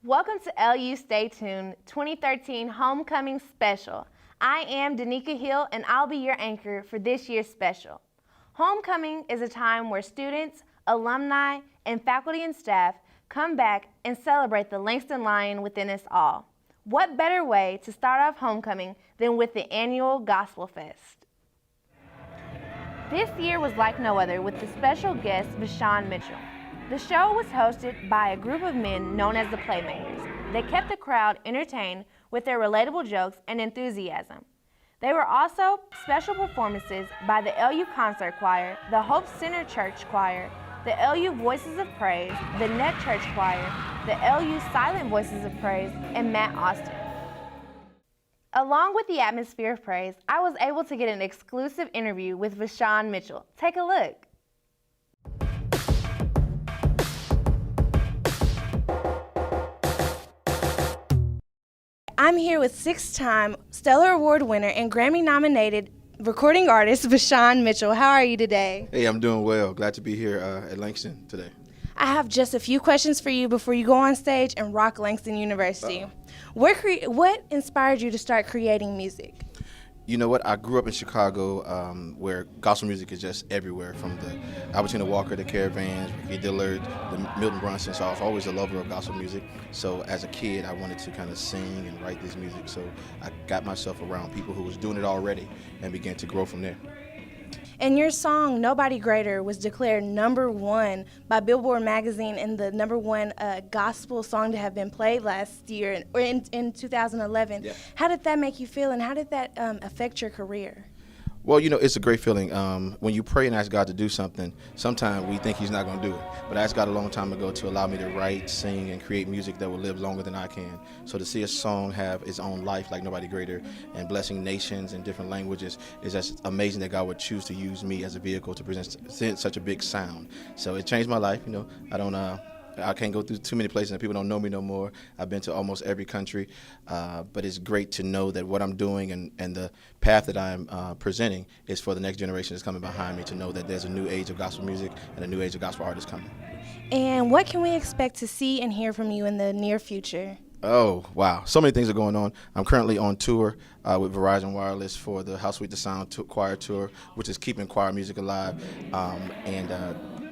Welcome to LU Stay Tuned 2013 Homecoming Special. I am Danica Hill and I'll be your anchor for this year's special. Homecoming is a time where students, alumni, and faculty and staff come back and celebrate the Langston Lion within us all. What better way to start off homecoming than with the annual Gospel Fest? This year was like no other with the special guest Vashawn Mitchell. The show was hosted by a group of men known as the Playmakers. They kept the crowd entertained with their relatable jokes and enthusiasm. There were also special performances by the LU Concert Choir, the Hope Center Church Choir, the LU Voices of Praise, the Net Church Choir, the LU Silent Voices of Praise, and Matt Austin. Along with the atmosphere of praise, I was able to get an exclusive interview with Vashawn Mitchell. Take a look. I'm here with six-time Stellar Award winner and Grammy-nominated recording artist Vashawn Mitchell. How are you today? Hey, I'm doing well. Glad to be here at Langston today. I have just a few questions for you before you go on stage and rock Langston University. What inspired you to start creating music? You know what? I grew up in Chicago where gospel music is just everywhere, from the Albertina Walker, the Caravans, Ricky Dillard, the Milton Brunson. So I was always a lover of gospel music. So as a kid, I wanted to kind of sing and write this music. So I got myself around people who was doing it already and began to grow from there. And your song, Nobody Greater, was declared #1 by Billboard magazine and the #1 gospel song to have been played last year, or in 2011. Yeah. How did that make you feel, and how did that affect your career? Well, you know, it's a great feeling. When you pray and ask God to do something, sometimes we think he's not going to do it. But I asked God a long time ago to allow me to write, sing, and create music that will live longer than I can. So to see a song have its own life like Nobody Greater and blessing nations in different languages is just amazing that God would choose to use me as a vehicle to present such a big sound. So it changed my life. You know, I can't go through too many places and people don't know me no more. I've been to almost every country, but it's great to know that what I'm doing and the path that I'm presenting is for the next generation that's coming behind me, to know that there's a new age of gospel music and a new age of gospel artists coming. And what can we expect to see and hear from you in the near future? Oh, wow. So many things are going on. I'm currently on tour with Verizon Wireless for the How Sweet the Sound choir tour, which is keeping choir music alive, and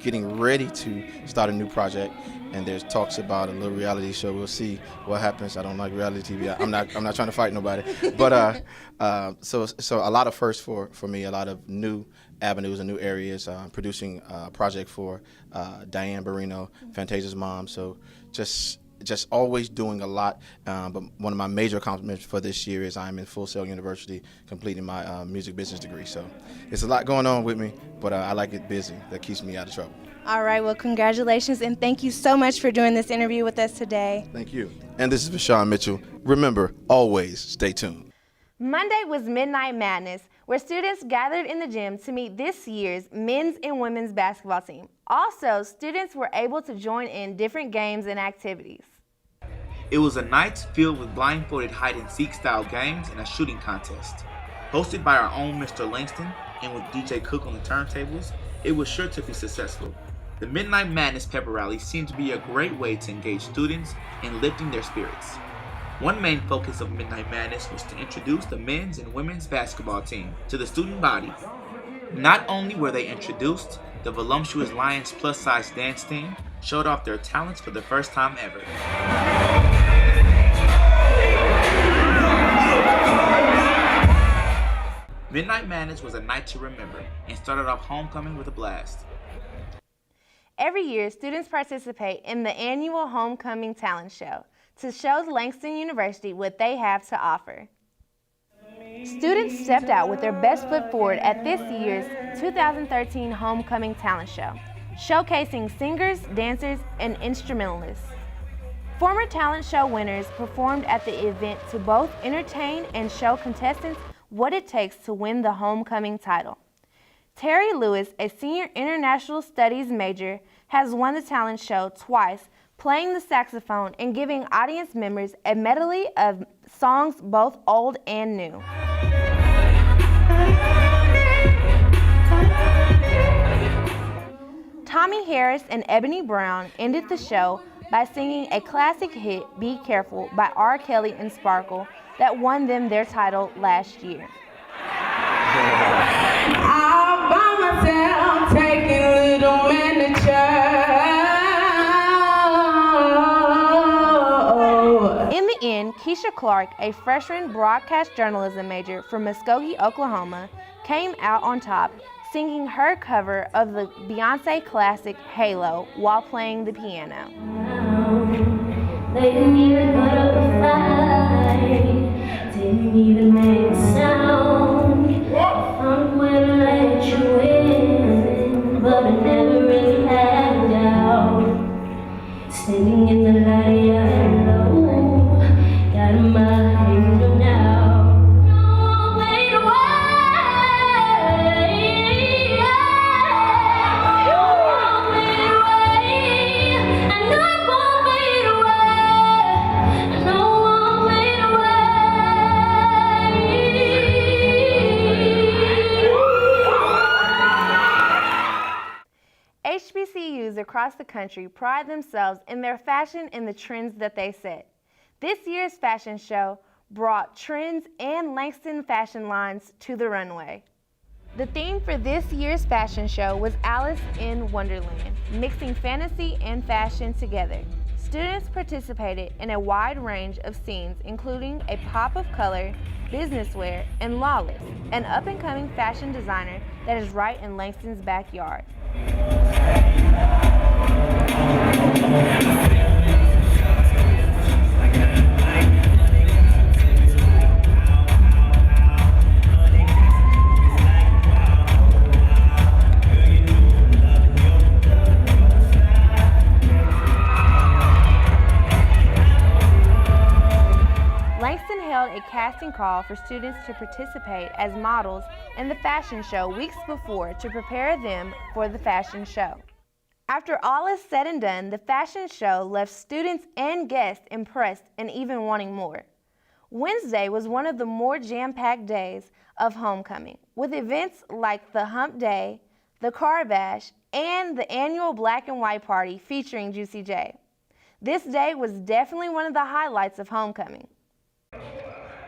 getting ready to start a new project. And there's talks about a little reality show. We'll see what happens. I don't like reality TV. I'm not trying to fight nobody. But so a lot of firsts for me, a lot of new avenues and new areas. Producing a project for Diane Barrino, Fantasia's mom. So just always doing a lot, but one of my major accomplishments for this year is I'm in Full Sail University completing my music business degree. So it's a lot going on with me, but I like it busy. That keeps me out of trouble. All right, well, congratulations, and thank you so much for doing this interview with us today. Thank you. And this is Vashawn Mitchell. Remember, always stay tuned. Monday was Midnight Madness, where students gathered in the gym to meet this year's men's and women's basketball team. Also, students were able to join in different games and activities. It was a night filled with blindfolded hide-and-seek style games and a shooting contest. Hosted by our own Mr. Langston and with DJ Cook on the turntables, it was sure to be successful. The Midnight Madness Pepper Rally seemed to be a great way to engage students in lifting their spirits. One main focus of Midnight Madness was to introduce the men's and women's basketball team to the student body. Not only were they introduced, the voluptuous Lions plus-size dance team showed off their talents for the first time ever. Midnight Madness was a night to remember and started off homecoming with a blast. Every year, students participate in the annual Homecoming Talent Show to show Langston University what they have to offer. Students stepped out with their best foot forward at this year's 2013 Homecoming Talent Show, showcasing singers, dancers, and instrumentalists. Former talent show winners performed at the event to both entertain and show contestants what it takes to win the homecoming title. Terry Lewis, a senior international studies major, has won the talent show twice, playing the saxophone and giving audience members a medley of songs both old and new. Tommy Harris and Ebony Brown ended the show by singing a classic hit, Be Careful, by R. Kelly and Sparkle, that won them their title last year. All by myself, taking little men to church. In the end, Keisha Clark, a freshman broadcast journalism major from Muskogee, Oklahoma, came out on top, singing her cover of the Beyonce classic Halo while playing the piano. They didn't even put up a fight, didn't even make a sound. I'm gonna let you in, but I never really had a doubt. Standing in the light of your halo, got my hand on now. No, wait away. You won't wait away. I know you won't wait away. I know I won't wait away. HBCUs across the country pride themselves in their fashion and the trends that they set. This year's fashion show brought trends and Langston fashion lines to the runway. The theme for this year's fashion show was Alice in Wonderland, mixing fantasy and fashion together. Students participated in a wide range of scenes, including a pop of color, business wear, and Lawless, an up-and-coming fashion designer that is right in Langston's backyard. Langston held a casting call for students to participate as models in the fashion show weeks before to prepare them for the fashion show. After all is said and done, the fashion show left students and guests impressed and even wanting more. Wednesday was one of the more jam-packed days of homecoming, with events like the Hump Day, the Car Bash, and the annual Black and White Party featuring Juicy J. This day was definitely one of the highlights of homecoming.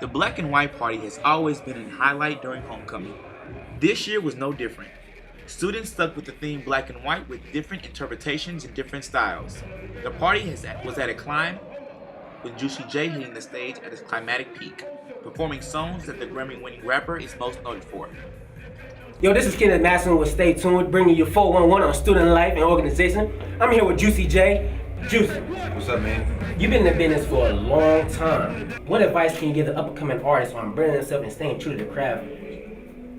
The Black and White Party has always been a highlight during homecoming. This year was no different. Students stuck with the theme Black and White with different interpretations and different styles. The party was at a climb, with Juicy J hitting the stage at its climatic peak, performing songs that the Grammy-winning rapper is most noted for. Yo, this is Kenneth Masson with Stay Tuned, bringing you 411 on student life and organization. I'm here with Juicy J. Juicy. What's up, man? You've been in the business for a long time. What advice can you give the up-and-coming artists on branding themselves and staying true to the craft?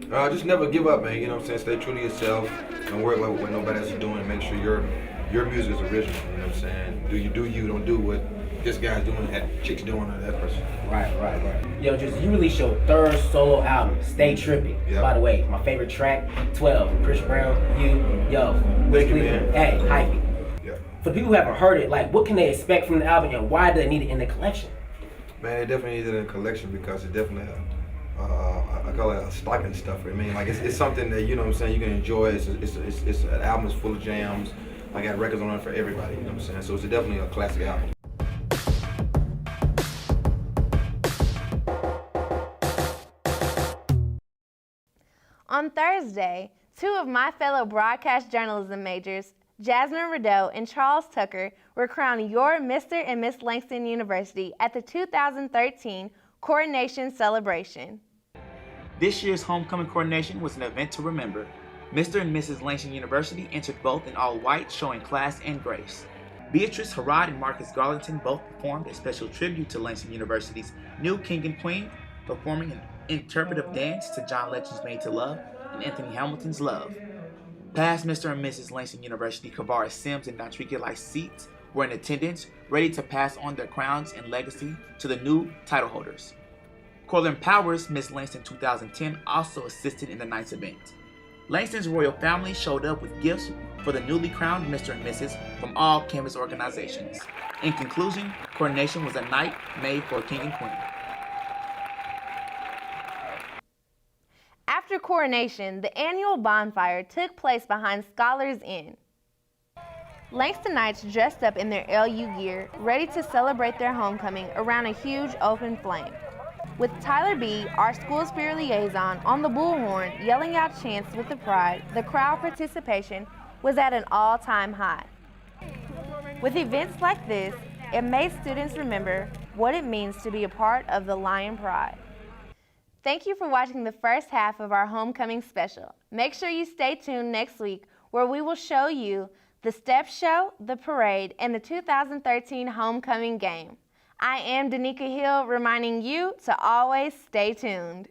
Just never give up, man. You know what I'm saying? Stay true to yourself. Don't worry about what nobody else is doing. Make sure your music is original. You know what I'm saying? Do you. Don't do what this guy's doing, that chick's doing, or that person. Right. Yo, Juicy, you released your third solo album, Stay Trippy. Yep. By the way, my favorite track, 12, Chris Brown, you, yo. Thank you, man. Hey, hype. Yeah. For the people who haven't heard it, like, what can they expect from the album and why do they need it in the collection? Man, it definitely needs it in a collection because it definitely, I call it a stocking stuffer. I mean, like, it's something that, you know what I'm saying, you can enjoy. It's an album that's full of jams. I got records on it for everybody, you know what I'm saying? So it's definitely a classic album. On Thursday, two of my fellow broadcast journalism majors, Jasmine Rideau and Charles Tucker, were crowned your Mr. and Miss Langston University at the 2013 Coronation celebration. This year's homecoming coronation was an event to remember. Mr. and Mrs. Langston University entered both in all white, showing class and grace. Beatrice Harrod and Marcus Garlington both performed a special tribute to Langston University's new King and Queen, performing an interpretive dance to John Legend's Made to Love and Anthony Hamilton's Love. Past Mr. and Mrs. Langston University Kavara Sims and Dontrika Lyce Seats were in attendance, ready to pass on their crowns and legacy to the new title holders. Corlin Powers, Miss Langston 2010, also assisted in the night's event. Langston's royal family showed up with gifts for the newly crowned Mr. and Mrs. from all campus organizations. In conclusion, Coronation was a night made for king and queen. After Coronation, the annual bonfire took place behind Scholars Inn. Langstonites dressed up in their LU gear, ready to celebrate their homecoming around a huge open flame. With Tyler B., our school spirit liaison, on the bullhorn yelling out chants with the pride, the crowd participation was at an all-time high. With events like this, it made students remember what it means to be a part of the Lion Pride. Thank you for watching the first half of our homecoming special. Make sure you stay tuned next week where we will show you the step show, the parade, and the 2013 homecoming game. I am Danica Hill, reminding you to always stay tuned.